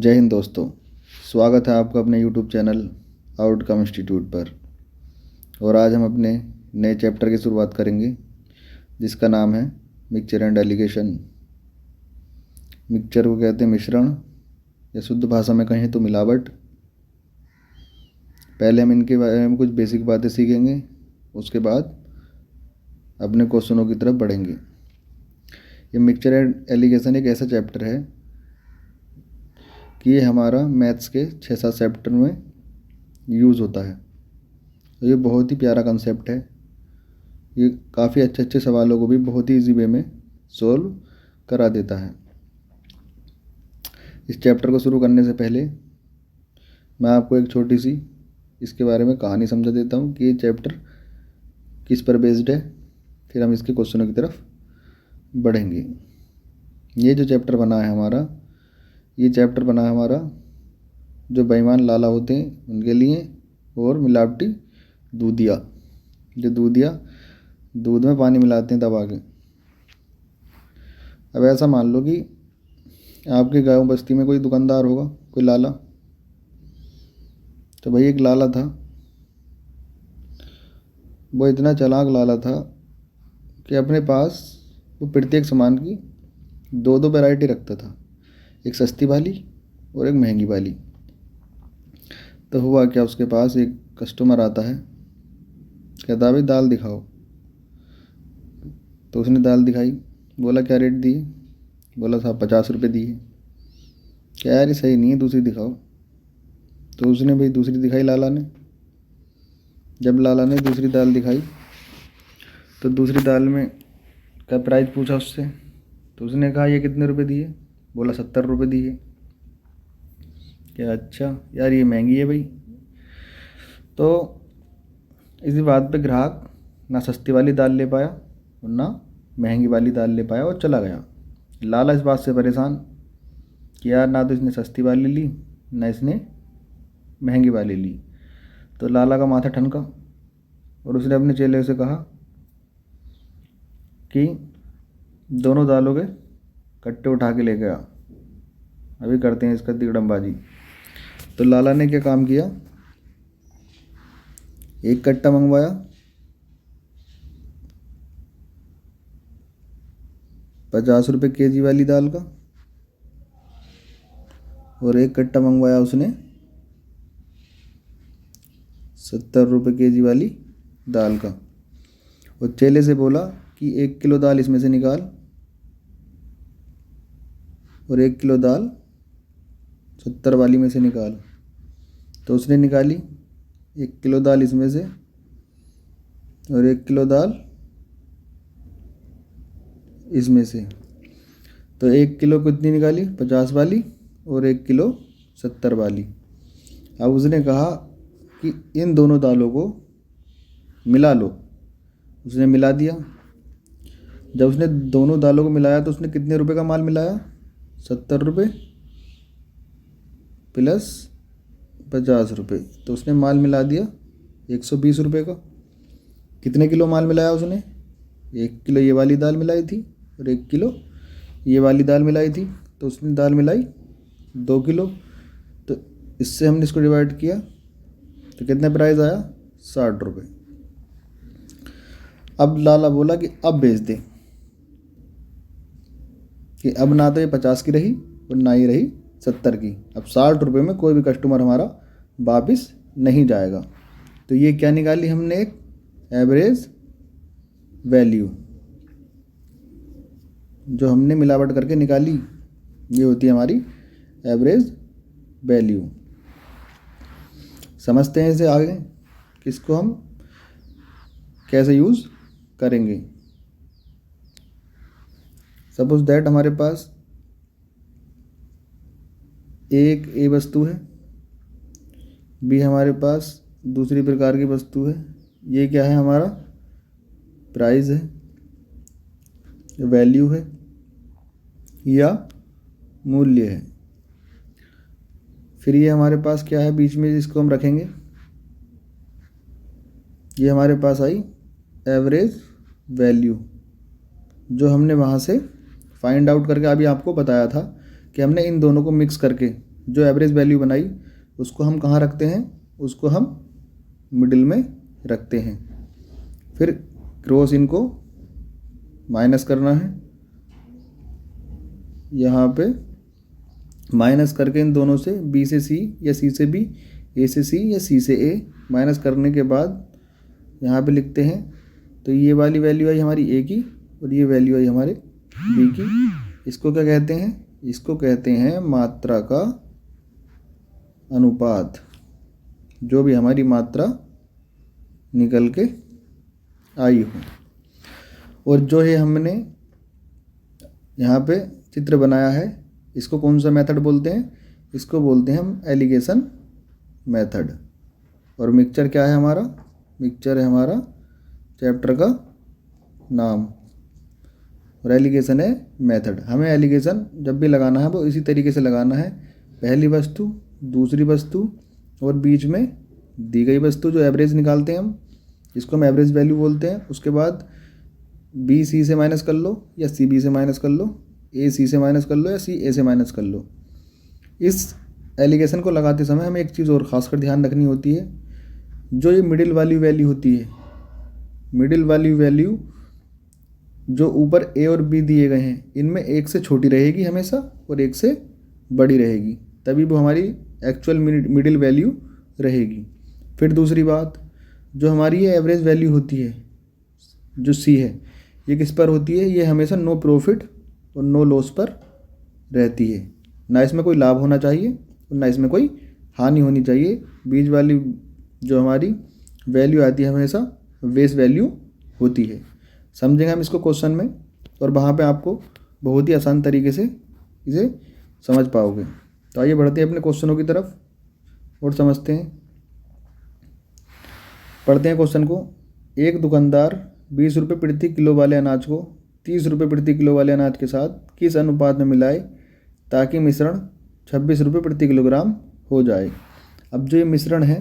जय हिंद दोस्तों। स्वागत है आपका अपने YouTube चैनल आउटकम इंस्टीट्यूट पर। और आज हम अपने नए चैप्टर की शुरुआत करेंगे जिसका नाम है मिक्सचर एंड एलिगेशन। मिक्सचर को कहते हैं मिश्रण या शुद्ध भाषा में कहें तो मिलावट। पहले हम इनके बारे में कुछ बेसिक बातें सीखेंगे, उसके बाद अपने क्वेश्चनों की तरफ बढ़ेंगे। ये मिक्सचर एंड एलिगेशन एक ऐसा चैप्टर है कि ये हमारा मैथ्स के 6-7 चैप्टर में यूज़ होता है। तो ये बहुत ही प्यारा कंसेप्ट है। ये काफ़ी अच्छे सवालों को भी बहुत ही ईजी वे में सॉल्व करा देता है। इस चैप्टर को शुरू करने से पहले मैं आपको एक छोटी सी इसके बारे में कहानी समझा देता हूँ कि ये चैप्टर किस पर बेस्ड है, फिर हम इसके क्वेश्चनों की तरफ बढ़ेंगे। ये जो चैप्टर बना है हमारा, ये चैप्टर बना है हमारा जो बेईमान लाला होते हैं उनके लिए, और मिलावटी दूधिया जो दूध में पानी मिलाते हैं दबा के। अब ऐसा मान लो कि आपके गाँव बस्ती में कोई दुकानदार होगा, कोई लाला। तो भाई एक लाला था, वो इतना चालाक लाला था कि अपने पास वो प्रत्येक सामान की दो वैरायटी रखता था, एक सस्ती वाली और एक महंगी वाली। तो हुआ क्या, उसके पास एक कस्टमर आता है, कहता भाई दाल दिखाओ। तो उसने दाल दिखाई, बोला क्या रेट दिए? बोला साहब 50 रुपये दिए। क्या यार ये सही नहीं है, दूसरी दिखाओ। तो उसने भाई दूसरी दिखाई लाला ने। जब लाला ने दूसरी दाल दिखाई तो दूसरी दाल में का प्राइस पूछा उससे। तो उसने कहा ये कितने रुपए दिए? बोला 70 रुपये दिए। क्या अच्छा यार ये महंगी है भाई। तो इसी बात पे ग्राहक ना सस्ती वाली दाल ले पाया और ना महंगी वाली दाल ले पाया और चला गया। लाला इस बात से परेशान कि यार ना तो इसने सस्ती वाली ली ना इसने महंगी वाली ली। तो लाला का माथा ठनका और उसने अपने चेले से कहा कि दोनों दालों के कट्टे उठा के लेके आ, अभी करते हैं इसका तिकड़मबाजी। तो लाला ने क्या काम किया, एक कट्टा मंगवाया, 50 रुपये केजी वाली दाल का, और एक कट्टा मंगवाया उसने 70 रुपये केजी वाली दाल का। और चेले से बोला कि 1 किलो दाल इसमें से निकाल और 1 किलो दाल 70 वाली में से निकाल। तो उसने निकाली 1 किलो दाल इसमें से और 1 किलो दाल इसमें से। तो 1 किलो कितनी निकाली? 50 वाली और 1 किलो 70 वाली। अब उसने कहा कि इन दोनों दालों को मिला लो। उसने मिला दिया। जब उसने दोनों दालों को मिलाया तो उसने कितने रुपए का माल मिलाया? 70 रुपये प्लस 50 रुपये। तो उसने माल मिला दिया 120 रुपये का। कितने किलो माल मिलाया उसने? 1 किलो ये वाली दाल मिलाई थी और 1 किलो ये वाली दाल मिलाई थी। तो उसने दाल मिलाई 2 किलो। तो इससे हमने इसको डिवाइड किया तो कितने प्राइस आया? 60 रुपये। अब लाला बोला कि अब बेच दे, कि अब ना तो ये 50 की रही और ना ही रही 70 की। अब 60 रुपये में कोई भी कस्टमर हमारा वापस नहीं जाएगा। तो ये क्या निकाली हमने? एक एवरेज वैल्यू जो हमने मिलावट करके निकाली, ये होती है हमारी एवरेज वैल्यू। समझते हैं इसे आगे किसको हम कैसे यूज़ करेंगे। सपोज दैट हमारे पास एक ए वस्तु है, बी हमारे पास दूसरी प्रकार की वस्तु है। ये क्या है? हमारा प्राइस है, वैल्यू है या मूल्य है। फिर ये हमारे पास क्या है बीच में जिसको हम रखेंगे? ये हमारे पास आई एवरेज वैल्यू, जो हमने वहाँ से फाइंड आउट करके अभी आपको बताया था कि हमने इन दोनों को मिक्स करके जो एवरेज वैल्यू बनाई उसको हम कहाँ रखते हैं, उसको हम मिडिल में रखते हैं। फिर क्रॉस इनको माइनस करना है, यहाँ पे माइनस करके इन दोनों से बी से सी या सी से बी, ए से सी या सी से ए माइनस करने के बाद यहाँ पे लिखते हैं। तो ये वाली वैल्यू आई हमारी ए की और ये वैल्यू आई हमारे बी की। इसको क्या कहते हैं, इसको कहते हैं मात्रा का अनुपात। जो भी हमारी मात्रा निकल के आई हो, और जो है हमने यहाँ पे चित्र बनाया है, इसको कौन सा मेथड बोलते हैं, इसको बोलते हैं हम एलिगेशन मेथड। और मिक्सचर क्या है हमारा, मिक्सचर है हमारा चैप्टर का नाम, और एलिगेशन है मेथड। हमें एलिगेशन जब भी लगाना है वो इसी तरीके से लगाना है, पहली वस्तु, दूसरी वस्तु और बीच में दी गई वस्तु जो एवरेज निकालते हैं हम, इसको हम एवरेज वैल्यू बोलते हैं। उसके बाद बी सी से माइनस कर लो या सी बी से माइनस कर लो, ए सी से माइनस कर लो या सी ए से माइनस कर लो। इस एलिगेशन को लगाते समय हमें एक चीज़ और ख़ासकर ध्यान रखनी होती है, जो ये मिडिल वाली वैल्यू होती है, मिडिल वाली वैल्यू जो ऊपर ए और बी दिए गए हैं इनमें एक से छोटी रहेगी हमेशा और एक से बड़ी रहेगी, तभी वो हमारी एक्चुअल मिडिल वैल्यू रहेगी। फिर दूसरी बात, जो हमारी ये एवरेज वैल्यू होती है जो सी है, ये किस पर होती है, ये हमेशा नो प्रॉफिट और नो लॉस पर रहती है। ना इसमें कोई लाभ होना चाहिए और ना इसमें कोई हानि होनी चाहिए। बीच वाली जो हमारी वैल्यू आती है हमेशा बेस वैल्यू होती है। समझेंगे हम इसको क्वेश्चन में, और वहाँ पे आपको बहुत ही आसान तरीके से इसे समझ पाओगे। तो आइए बढ़ते हैं अपने क्वेश्चनों की तरफ और समझते हैं। पढ़ते हैं क्वेश्चन को। एक दुकानदार 20 रुपये प्रति किलो वाले अनाज को 30 रुपये प्रति किलो वाले अनाज के साथ किस अनुपात में मिलाए ताकि मिश्रण 26 रुपये प्रति किलोग्राम हो जाए। अब जो ये मिश्रण है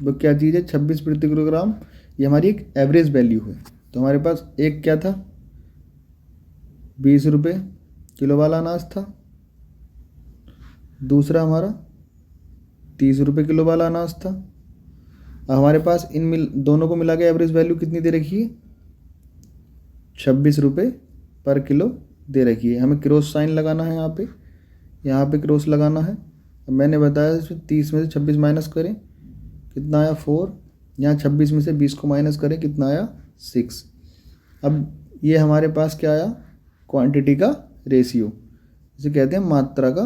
वो क्या चीज़ है, 26 प्रति किलोग्राम, ये हमारी एक एवरेज वैल्यू है। तो हमारे पास एक क्या था, 20 रुपये किलो वाला अनाज था, दूसरा हमारा 30 रुपये किलो वाला अनाज था। अब हमारे पास इन दोनों को मिला के एवरेज वैल्यू कितनी दे रखी है, 26 रुपये पर किलो दे रखी है। हमें क्रॉस साइन लगाना है, यहाँ पे क्रॉस लगाना है। अब मैंने बताया 30 में से 26 माइनस करें, कितना आया 4। यहाँ 26 में से 20 को माइनस करें, कितना आया 6। अब ये हमारे पास क्या आया, क्वांटिटी का रेशियो, इसे कहते हैं मात्रा का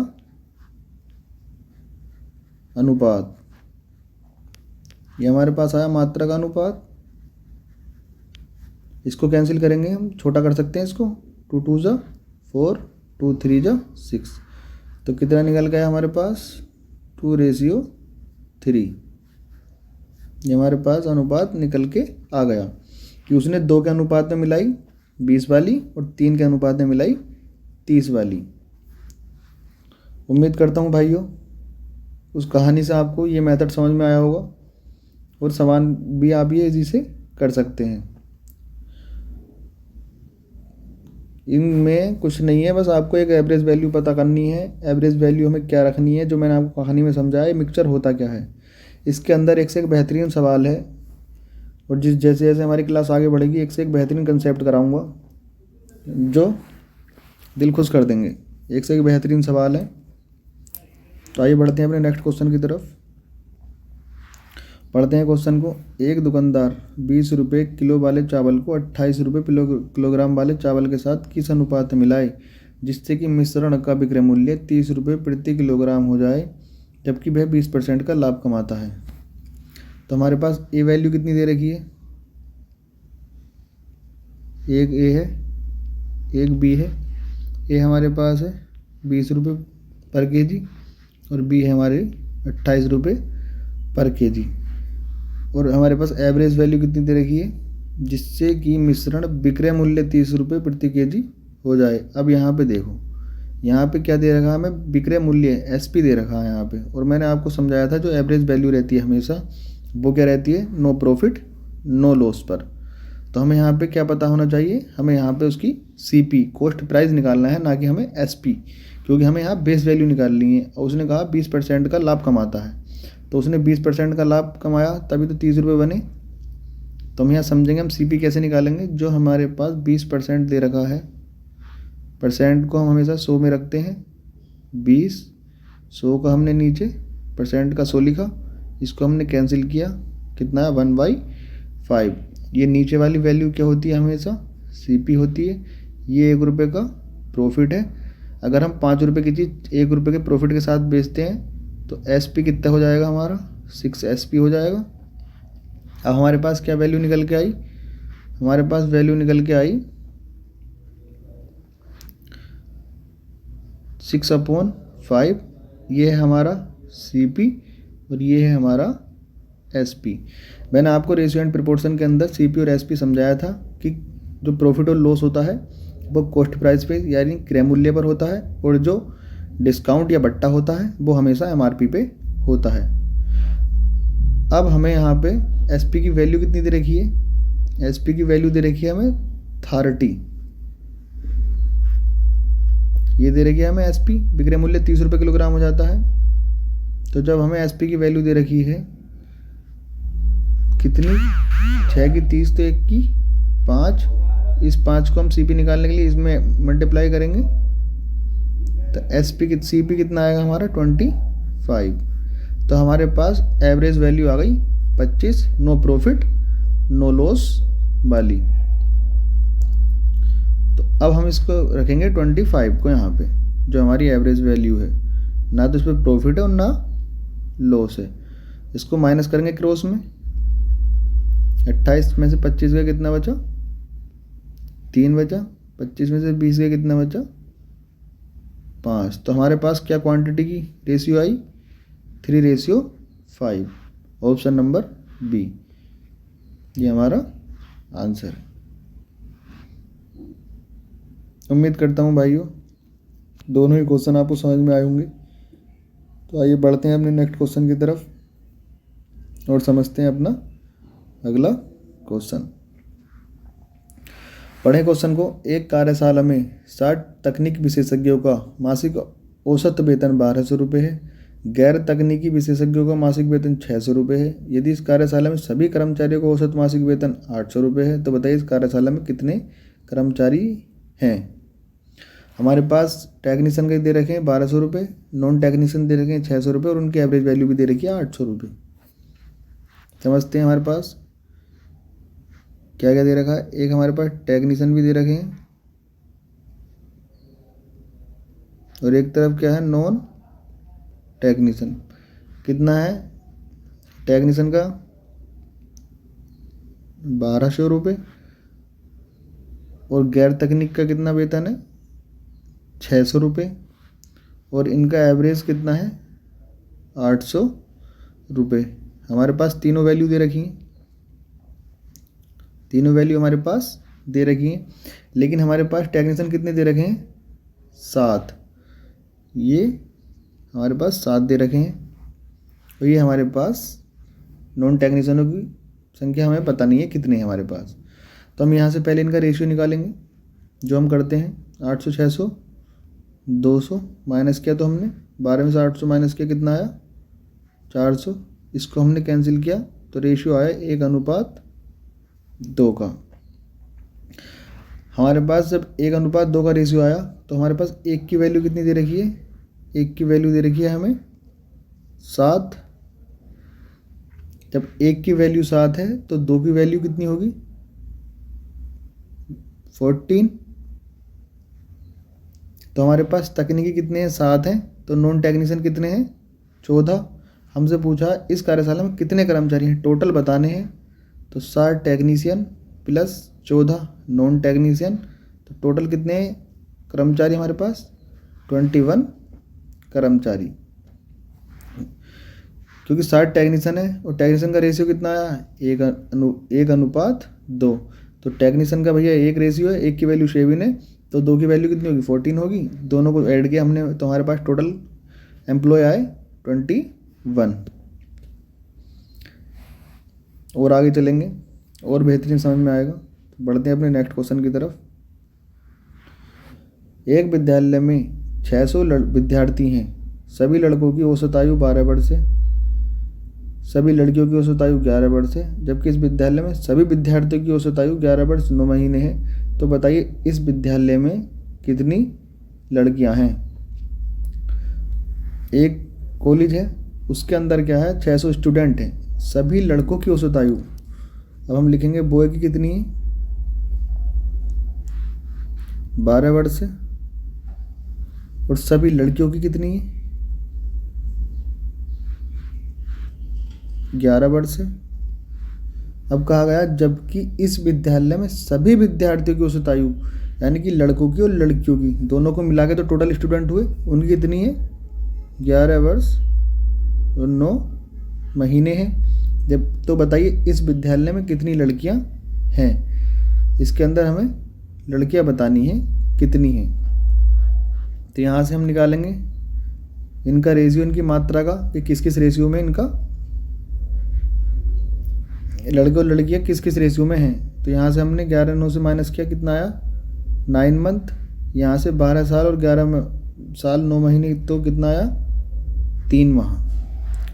अनुपात। ये हमारे पास आया मात्रा का अनुपात। इसको कैंसिल करेंगे, हम छोटा कर सकते हैं इसको, 2 2 जा 4, 2 3 जा 6, तो कितना निकल गया हमारे पास 2:3। ये हमारे पास अनुपात निकल के आ गया कि उसने 2 के अनुपात में मिलाई 20 वाली और 3 के अनुपात में मिलाई 30 वाली। उम्मीद करता हूँ भाइयों उस कहानी से आपको ये मेथड समझ में आया होगा, और सवाल भी आप ये इजी से कर सकते हैं। इनमें कुछ नहीं है, बस आपको एक एवरेज वैल्यू पता करनी है। एवरेज वैल्यू हमें क्या रखनी है, जो मैंने आपको कहानी में समझाया। मिक्सचर होता क्या है, इसके अंदर एक से एक बेहतरीन सवाल है, और जैसे जैसे हमारी क्लास आगे बढ़ेगी एक से एक बेहतरीन कंसेप्ट कराऊंगा जो दिल खुश कर देंगे। एक से एक बेहतरीन सवाल है। तो आइए बढ़ते हैं अपने नेक्स्ट क्वेश्चन की तरफ। पढ़ते हैं क्वेश्चन को। एक दुकानदार 20 रुपये किलो वाले चावल को 28 रुपये किलोग्राम वाले चावल के साथ किस अनुपात में मिलाए जिससे कि मिश्रण का विक्रय मूल्य 30 रुपये प्रति किलोग्राम हो जाए, जबकि वह 20% का लाभ कमाता है। तो हमारे पास ए वैल्यू कितनी दे रखी है, एक ए है एक बी है। ए हमारे पास है 20 रुपये पर केजी और बी है हमारे 28 रुपये पर केजी। और हमारे पास एवरेज वैल्यू कितनी दे रखी है, जिससे कि मिश्रण विक्रय मूल्य 30 रुपये प्रति केजी हो जाए। अब यहाँ पे देखो, यहाँ पे क्या दे रखा है हमें, विक्रय मूल्य एसपी दे रखा है यहाँ पे। और मैंने आपको समझाया था जो एवरेज वैल्यू रहती है हमेशा वो क्या रहती है, नो प्रॉफिट नो लॉस पर। तो हमें यहाँ पे क्या पता होना चाहिए, हमें यहाँ पे उसकी सीपी कॉस्ट प्राइस निकालना है, ना कि हमें एसपी, क्योंकि हमें यहाँ बेस वैल्यू निकालनी है और उसने कहा 20% का लाभ कमाता है, तो उसने 20% का लाभ कमाया तभी तो 30 रुपये बने। तो हम यहाँ समझेंगे हम CP कैसे निकालेंगे। जो हमारे पास 20% दे रखा है, परसेंट को हम हमेशा 100 में रखते हैं, 20, 100 का हमने नीचे परसेंट का 100 लिखा, इसको हमने कैंसिल किया, कितना है 1/5। ये नीचे वाली वैल्यू क्या होती है, हमेशा CP होती है। ये 1 रुपये का प्रॉफिट है। अगर हम 5 रुपये की चीज़ 1 रुपये के प्रॉफिट के साथ बेचते हैं तो SP कितना हो जाएगा हमारा, 6 SP हो जाएगा। अब हमारे पास क्या वैल्यू निकल के आई, हमारे पास वैल्यू निकल के आई 6/5। ये है हमारा CP और ये है हमारा SP। मैंने आपको रेशियो एंड प्रोपोर्शन के अंदर CP और SP समझाया था कि जो प्रॉफिट और लॉस होता है वो कॉस्ट प्राइस पे यानी क्रय मूल्य पर होता है, और जो डिस्काउंट या बट्टा होता है वो हमेशा MRP पे होता है। अब हमें यहाँ पे SP की वैल्यू कितनी दे रखी है, SP की वैल्यू दे रखी है हमें 30। ये दे रखी है हमें SP, विक्रय मूल्य 30 रुपये किलोग्राम हो जाता है। तो जब हमें SP की वैल्यू दे रखी है कितनी, 6 की 30 तो 1 की 5, इस 5 को हम CP निकालने के लिए इसमें मल्टीप्लाई करेंगे तो CP कितना आएगा हमारा 25। तो हमारे पास एवरेज वैल्यू आ गई 25, नो प्रॉफिट नो लॉस वाली। तो अब हम इसको रखेंगे 25 को यहाँ पे, जो हमारी एवरेज वैल्यू है, ना तो इस पर प्रॉफिट है और ना लॉस है। इसको माइनस करेंगे क्रॉस में, 28 में से 25 का कितना बचा, 3 बचा, 25 में से 20 का कितना बचा, 5। तो हमारे पास क्या क्वांटिटी की रेशियो आई, 3:5। ऑप्शन नंबर B ये हमारा आंसर है। उम्मीद करता हूँ भाइयों दोनों ही क्वेश्चन आपको समझ में आए होंगे। तो आइए बढ़ते हैं अपने नेक्स्ट क्वेश्चन की तरफ और समझते हैं अपना अगला क्वेश्चन। पढ़ें क्वेश्चन को। एक कार्यशाला में 60 तकनीकी विशेषज्ञों का मासिक औसत वेतन 1200 रुपये है, गैर तकनीकी विशेषज्ञों का मासिक वेतन 600 रुपये है। यदि इस कार्यशाला में सभी कर्मचारियों का औसत मासिक वेतन 800 रुपये है तो बताइए इस कार्यशाला में कितने कर्मचारी हैं। हमारे पास टेक्नीशियन के दे रखे हैं 1200 रुपये, नॉन टेक्नीशियन दे रखे हैं 600 रुपये और उनकी एवरेज वैल्यू भी दे रखी है 800 रुपये। समझते हैं हमारे पास क्या क्या दे रखा है। एक हमारे पास टेक्नीशियन भी दे रखे हैं और एक तरफ क्या है नॉन टेक्नीशियन। कितना है टेक्नीशियन का 1200 रुपये और गैर तकनीक का कितना वेतन है 600 रुपये और इनका एवरेज कितना है 800 रुपये। हमारे पास तीनों वैल्यू दे रखी हैं, तीनों वैल्यू हमारे पास दे रखी हैं, लेकिन हमारे पास टेक्नीशियन कितने दे रखे हैं 7। ये हमारे पास 7 दे रखे हैं और ये हमारे पास नॉन टेक्नीशियनों की संख्या हमें पता नहीं है कितने हैं हमारे पास। तो हम यहाँ से पहले इनका रेशियो निकालेंगे, जो हम करते हैं 800 600 200 माइनस किया तो हमने 12 में से 800 माइनस किया कितना आया 400। इसको हमने कैंसिल किया तो रेशियो आया 1:2 का। हमारे पास जब 1:2 का रेशियो आया तो हमारे पास 1 की वैल्यू कितनी दे रखी है, 1 की वैल्यू दे रखी है हमें 7। जब 1 की वैल्यू 7 है तो 2 की वैल्यू कितनी होगी 14। तो हमारे पास तकनीकी कितने हैं 7 हैं, तो नॉन टेक्नीशियन कितने हैं 14। हमसे पूछा इस कार्यशाला में कितने कर्मचारी हैं, टोटल बताने हैं। तो 60 टेक्नीशियन प्लस 14 नॉन टेक्नीशियन, तो टोटल कितने कर्मचारी हमारे पास 21 कर्मचारी। क्योंकि 60 टेक्नीशियन है और टेक्नीशियन का रेशियो कितना आया 1:2। तो टेक्नीशियन का भैया 1 रेशियो है, 1 की वैल्यू 7 है तो 2 की वैल्यू कितनी होगी 14 होगी। दोनों को ऐड किया हमने तो हमारे पास टोटल एम्प्लॉय आए 21। और आगे चलेंगे और बेहतरीन समझ में आएगा। बढ़ते हैं अपने नेक्स्ट क्वेश्चन की तरफ। एक विद्यालय में 600 विद्यार्थी हैं, सभी लड़कों की औसत आयु 12 वर्ष है, सभी लड़कियों की औसत आयु 11 वर्ष है, जबकि इस विद्यालय में सभी विद्यार्थियों की औसत आयु 11 वर्ष 9 महीने है। तो बताइए इस विद्यालय में कितनी लड़कियां हैं। एक कॉलेज है, उसके अंदर क्या है 600 स्टूडेंट हैं, सभी लड़कों की औसत आयु, अब हम लिखेंगे बॉय की कितनी है 12 वर्ष है, और सभी लड़कियों की कितनी है 11 वर्ष है। अब कहा गया जबकि इस विद्यालय में सभी विद्यार्थियों की औसत आयु, यानी कि लड़कों की और लड़कियों की दोनों को मिला के तो टोटल स्टूडेंट हुए, उनकी कितनी है 11 वर्ष और 9 महीने हैं। जब तो बताइए इस विद्यालय में कितनी लड़कियां हैं, इसके अंदर हमें लड़कियां बतानी है कितनी हैं। तो यहाँ से हम निकालेंगे इनका रेशियो, इनकी मात्रा का, कि किस किस रेशियो में इनका लड़के और लड़कियां किस किस रेशियो में हैं। तो यहाँ से हमने 11 9 से माइनस किया, कितना आया 9 मंथ, यहाँ से 12 साल और 11 साल 9 महीने, तो कितना आया 3 माह।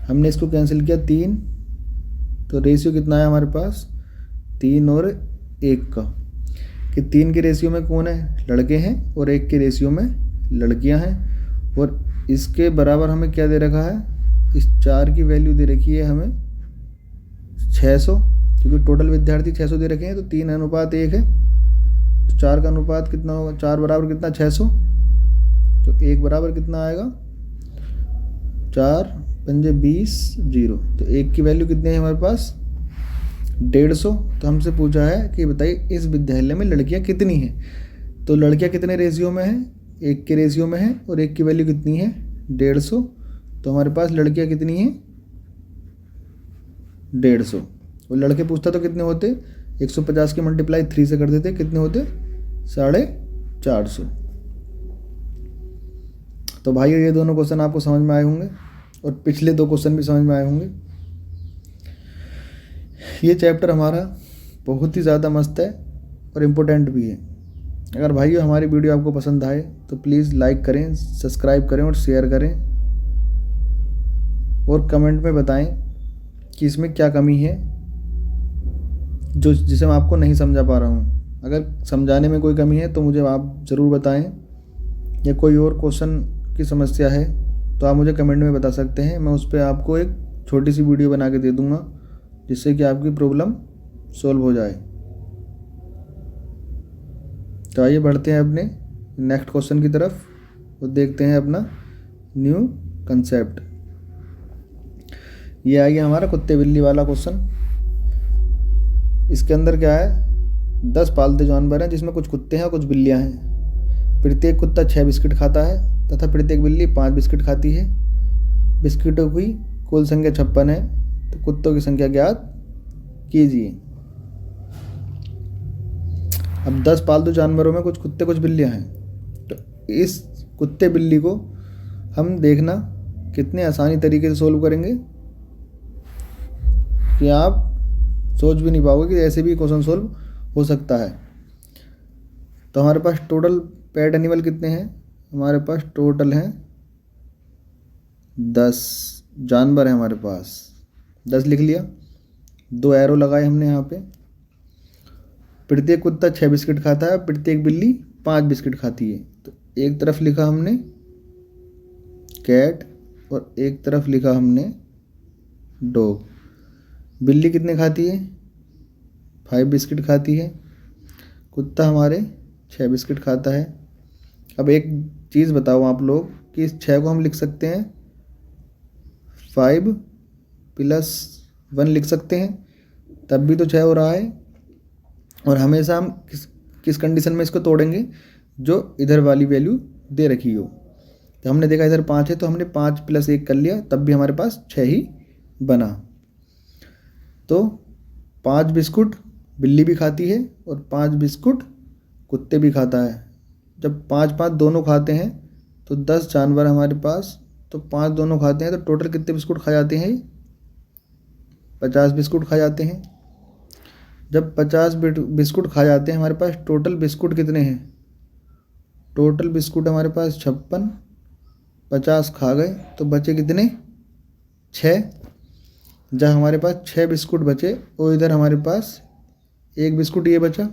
हमने इसको कैंसिल किया 3, तो रेशियो कितना आया हमारे पास 3 और 1 का, कि 3 के रेशियो में कौन है लड़के हैं और 1 के रेशियो में लड़कियां हैं। और इसके बराबर हमें क्या दे रखा है, इस 4 की वैल्यू दे रखी है हमें 600, क्योंकि टोटल विद्यार्थी 600 दे रखे हैं, तो 3:1 है, तो 4 का अनुपात कितना होगा, 4 बराबर कितना 600, तो 1 बराबर कितना आएगा 4 पंजे 20 0, तो 1 की वैल्यू कितनी है हमारे पास 150। तो हमसे पूछा है कि बताइए इस विद्यालय में लड़कियां कितनी हैं। तो लड़कियां कितने रेशियो में हैं, 1 के रेशियो में है, और 1 की वैल्यू कितनी है 150। तो हमारे पास लड़कियां कितनी हैं 150, और लड़के पूछता तो कितने होते 150 के मल्टीप्लाई 3 से कर देते, कितने होते 450। तो भाई ये दोनों क्वेश्चन आपको समझ में आए होंगे, और पिछले 2 क्वेश्चन भी समझ में आए होंगे। ये चैप्टर हमारा बहुत ही ज़्यादा मस्त है और इम्पोर्टेंट भी है। अगर भाइयों हमारी वीडियो आपको पसंद आए तो प्लीज़ लाइक करें, सब्सक्राइब करें और शेयर करें, और कमेंट में बताएं कि इसमें क्या कमी है जिसे मैं आपको नहीं समझा पा रहा हूँ। अगर समझाने में कोई कमी है तो मुझे आप ज़रूर बताएं, या कोई और क्वेश्चन की समस्या है तो आप मुझे कमेंट में बता सकते हैं। मैं उस पर आपको एक छोटी सी वीडियो बना के दे दूँगा, जिससे कि आपकी प्रॉब्लम सॉल्व हो जाए। तो आइए बढ़ते हैं अपने नेक्स्ट क्वेश्चन की तरफ और देखते हैं अपना न्यू कंसेप्ट। ये आ गया हमारा कुत्ते बिल्ली वाला क्वेश्चन। इसके अंदर क्या है 10 पालतू जानवर हैं, जिसमें कुछ कुत्ते हैं और कुछ बिल्लियां हैं। प्रत्येक कुत्ता 6 बिस्किट खाता है तथा प्रत्येक बिल्ली 5 बिस्किट खाती है। बिस्किटों की कुल संख्या 56 है, तो कुत्तों की संख्या ज्ञात कीजिए। अब 10 पालतू जानवरों में कुछ कुत्ते कुछ बिल्लियां हैं, तो इस कुत्ते बिल्ली को हम देखना कितने आसानी तरीके से सोल्व करेंगे कि आप सोच भी नहीं पाओगे कि ऐसे भी क्वेश्चन सोल्व हो सकता है। तो हमारे पास टोटल पेट एनिमल कितने हैं, हमारे पास टोटल हैं 10 जानवर हैं हमारे पास, 10 लिख लिया। 2 एरो लगाए हमने यहाँ पे। प्रत्येक कुत्ता 6 बिस्किट खाता है, प्रत्येक बिल्ली 5 बिस्किट खाती है। तो एक तरफ लिखा हमने कैट और एक तरफ लिखा हमने डॉग। बिल्ली कितने खाती है 5 बिस्किट खाती है, कुत्ता हमारे 6 बिस्किट खाता है। अब एक चीज़ बताओ आप लोग कि इस 6 को हम लिख सकते हैं 5 + 1 लिख सकते हैं, तब भी तो 6 हो रहा है। और हमेशा हम किस कंडीशन में इसको तोड़ेंगे, जो इधर वाली वैल्यू दे रखी हो। तो हमने देखा इधर 5 है, तो हमने 5 + 1 कर लिया, तब भी हमारे पास 6 ही बना। तो 5 बिस्कुट बिल्ली भी खाती है और 5 बिस्कुट कुत्ते भी खाता है। जब 5-5 दोनों खाते हैं तो 10 जानवर हमारे पास, तो 5 दोनों खाते हैं, तो टोटल कितने बिस्कुट खा जाते हैं 50 बिस्कुट खा जाते हैं। जब 50 बिस्कुट खा जाते हैं, हमारे पास टोटल बिस्कुट कितने हैं टोटल बिस्कुट हमारे पास 56, 50 खा गए तो बचे कितने? 6। जब हमारे पास 6 बिस्कुट बचे और इधर हमारे पास एक बिस्कुट ये बचा,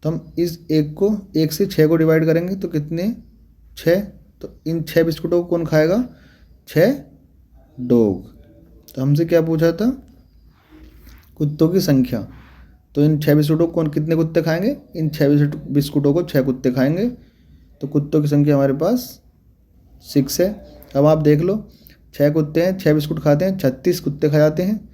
तो हम इस एक को, 1 से 6 को डिवाइड करेंगे तो कितने? 6। तो इन 6 बिस्कुटों को कौन खाएगा? 6 डॉग। तो हमसे क्या पूछा था? कुत्तों की संख्या। तो इन 6 बिस्कुटों को कौन, कितने कुत्ते खाएंगे? इन 6 बिस्कुटों को 6 कुत्ते खाएंगे। तो कुत्तों की संख्या हमारे पास 6 है। अब आप देख लो, 6 कुत्ते हैं, 6 बिस्कुट खाते हैं, 36 कुत्ते खा जाते हैं।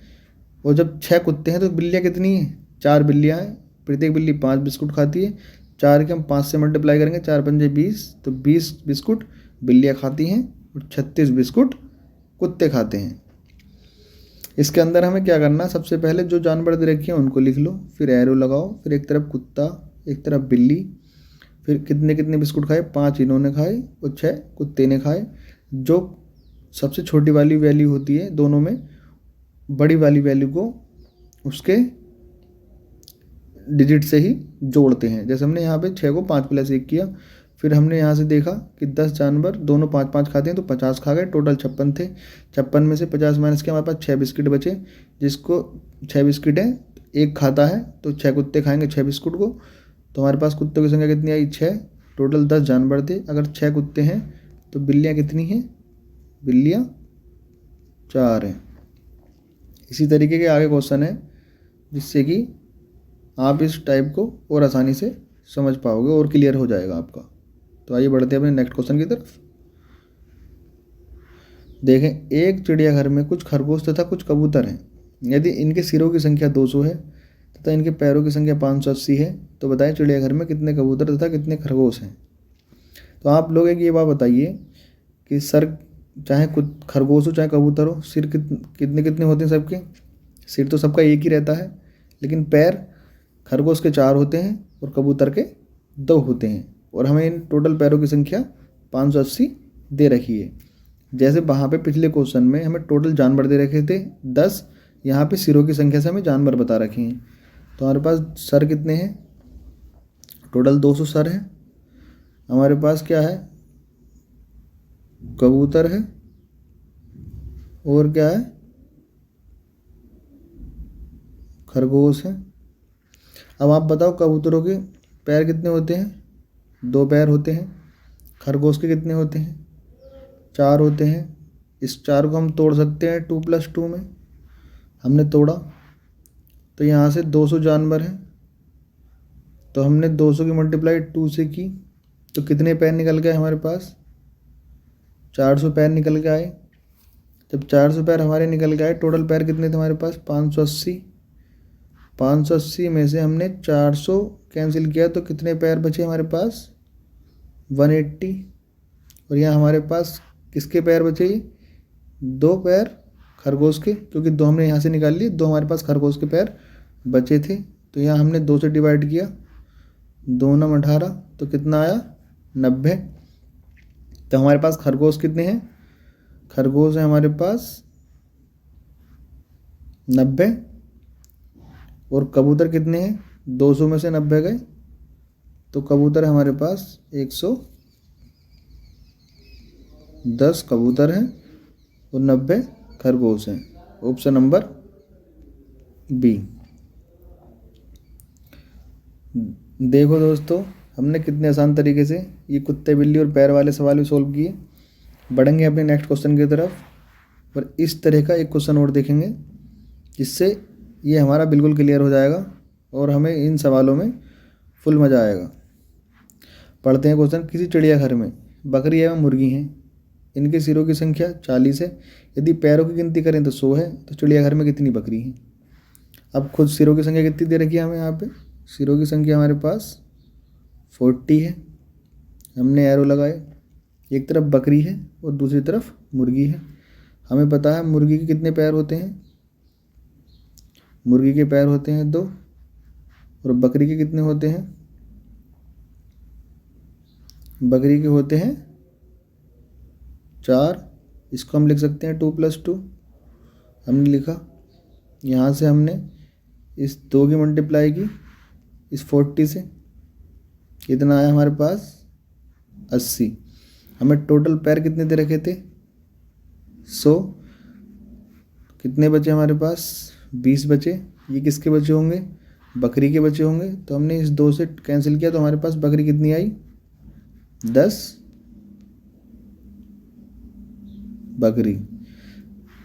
और जब 6 कुत्ते हैं तो बिल्लियाँ कितनी हैं? 4 बिल्लियाँ हैं। प्रत्येक बिल्ली 5 बिस्कुट खाती है। 4 के हम 5 से मल्टीप्लाई करेंगे, 4 पंजे 20, तो 20 बिस्कुट बिल्लियाँ खाती हैं और 36 बिस्कुट कुत्ते खाते हैं। इसके अंदर हमें क्या करना है? सबसे पहले जो जानवर दे रखे हैं उनको लिख लो, फिर एरो लगाओ, फिर एक तरफ कुत्ता, एक तरफ बिल्ली, फिर कितने कितने बिस्कुट खाए? 5 इन्होंने खाए और 6 कुत्ते ने खाए। जो सबसे छोटी वाली वैल्यू होती है दोनों में, बड़ी वाली वैल्यू को उसके डिजिट से ही जोड़ते हैं। जैसे हमने यहाँ पे 6 को 5 + 1 किया, फिर हमने यहाँ से देखा कि 10 जानवर दोनों 5-5 खाते हैं तो 50 खा गए, टोटल 56 थे। 56 में से 50 माइनस किया, हमारे पास 6 बिस्किट बचे, जिसको 6 बिस्किट हैं, एक खाता है तो 6 कुत्ते खाएंगे 6 बिस्कुट को। तो हमारे पास कुत्तों की संख्या कितनी आई? 6। टोटल 10 जानवर थे। अगर 6 कुत्ते हैं तो बिल्लियाँ कितनी हैं? बिल्लियाँ 4 हैं। इसी तरीके के आगे क्वेश्चन है, जिससे कि आप इस टाइप को और आसानी से समझ पाओगे और क्लियर हो जाएगा आपका। तो आइए बढ़ते हैं अपने नेक्स्ट क्वेश्चन की तरफ। देखें, एक चिड़ियाघर में कुछ खरगोश तथा कुछ कबूतर हैं। यदि इनके सिरों की संख्या 200 है तथा इनके पैरों की संख्या 580 है, तो बताएं चिड़ियाघर में कितने कबूतर तथा कितने खरगोश हैं। तो आप लोग एक ये बात बताइए कि सर, चाहे कुछ खरगोश हो चाहे कबूतर हो, सिर कितने कितने होते हैं सबके? सिर तो सबका एक ही रहता है, लेकिन पैर खरगोश के 4 होते हैं और कबूतर के 2 होते हैं। और हमें इन टोटल पैरों की संख्या 580 दे रखी है। जैसे वहाँ पे पिछले क्वेश्चन में हमें टोटल जानवर दे रखे थे 10, यहाँ पे सिरों की संख्या से हमें जानवर बता रखे हैं। तो हमारे पास सर कितने हैं? टोटल 200 सर हैं। हमारे पास क्या है? कबूतर है और क्या है? खरगोश है। अब आप बताओ, कबूतरों के पैर कितने होते हैं? 2 पैर होते हैं। खरगोश के कितने होते हैं? 4 होते हैं। इस 4 को हम तोड़ सकते हैं 2 + 2 में। हमने तोड़ा तो यहाँ से 200 जानवर हैं, तो हमने 200 की मल्टीप्लाई 2 से की तो कितने पैर निकल गए हमारे पास? 400 पैर निकल के आए। जब 400 पैर हमारे निकल गए, टोटल पैर कितने थे हमारे पास? 580। 580 में से हमने 400 कैंसिल किया तो कितने पैर बचे हमारे पास? 180। और यहाँ हमारे पास किसके पैर बचे? 2 पैर खरगोश के, क्योंकि 2 हमने यहाँ से निकाल लिए, 2 हमारे पास खरगोश के पैर बचे थे। तो यहाँ हमने 2 से डिवाइड किया, 2 9 18, तो कितना आया? 90। तो हमारे पास खरगोश कितने हैं? खरगोश है हमारे पास 90। और कबूतर कितने हैं? 200 में से 90 गए तो कबूतर हमारे पास 110 कबूतर हैं और 90 खरगोश हैं। Option number B. देखो दोस्तों, हमने कितने आसान तरीके से ये कुत्ते बिल्ली और पैर वाले सवाल भी सॉल्व किए। बढ़ेंगे अपने नेक्स्ट क्वेश्चन की तरफ, पर इस तरह का एक क्वेश्चन और देखेंगे जिससे ये हमारा बिल्कुल क्लियर हो जाएगा और हमें इन सवालों में फुल मज़ा आएगा। पढ़ते हैं क्वेश्चन। किसी चिड़ियाघर में बकरी एवं मुर्गी हैं। इनके सिरों की संख्या 40 है। यदि पैरों की गिनती करें तो 100 है, तो चिड़ियाघर में कितनी बकरी हैं? अब खुद सिरों की संख्या कितनी दे रखी है हमें? यहाँ पे सिरों की संख्या हमारे पास 40 है। हमने एरो लगाए, एक तरफ बकरी है और दूसरी तरफ मुर्गी है। हमें पता है मुर्गी के कितने पैर होते हैं? मुर्गी के पैर होते हैं 2 और बकरी के कितने होते हैं? बकरी के होते हैं 4। इसको हम लिख सकते हैं 2 + 2। हमने लिखा, यहाँ से हमने इस 2 की मल्टीप्लाई की इस 40 से, कितना आया हमारे पास? 80। हमें टोटल पैर कितने दे रखे थे? 100। कितने बचे हमारे पास? 20 बचे। ये किसके बचे होंगे? बकरी के बचे होंगे। तो हमने इस 2 से कैंसिल किया तो हमारे पास बकरी कितनी आई? 10 बकरी।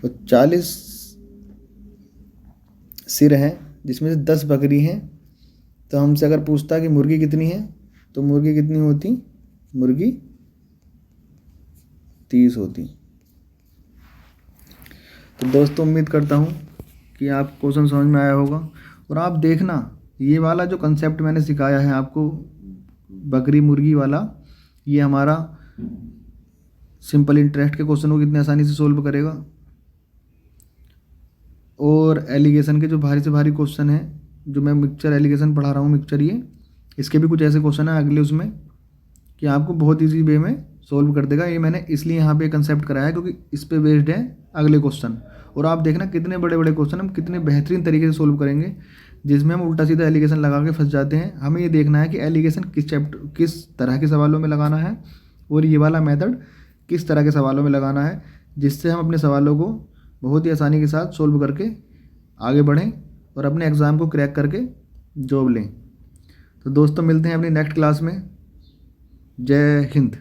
और 40 सिर हैं जिसमें से 10 बकरी हैं। तो हमसे अगर पूछता कि मुर्गी कितनी है, तो मुर्गी कितनी होती? मुर्गी 30 होती। तो दोस्तों उम्मीद करता हूँ कि आप क्वेश्चन समझ में आया होगा। और आप देखना, ये वाला जो कंसेप्ट मैंने सिखाया है आपको बकरी मुर्गी वाला, ये हमारा सिंपल इंटरेस्ट के क्वेश्चन को कितनी आसानी से सोल्व करेगा। और एलिगेशन के जो भारी से भारी क्वेश्चन हैं, जो मैं मिक्सचर एलिगेशन पढ़ा रहा हूँ, मिक्सचर ये, इसके भी कुछ ऐसे क्वेश्चन हैं अगले उसमें कि आपको बहुत ईजी वे में सोल्व कर देगा। ये मैंने इसलिए यहाँ पे कंसेप्ट कराया है क्योंकि इस पे बेस्ड है अगले क्वेश्चन। और आप देखना कितने बड़े बड़े क्वेश्चन हम कितने बेहतरीन तरीके से सोल्व करेंगे, जिसमें हम उल्टा सीधा एलिगेशन लगा के फंस जाते हैं। हमें ये देखना है कि एलिगेशन किस तरह के सवालों में लगाना है और ये वाला मेथड किस तरह के सवालों में लगाना है, जिससे हम अपने सवालों को बहुत ही आसानी के साथ सोल्व करके आगे बढ़ें और अपने एग्ज़ाम को क्रैक करके जॉब लें। तो दोस्तों मिलते हैं अपनी नेक्स्ट क्लास में। जय हिंद।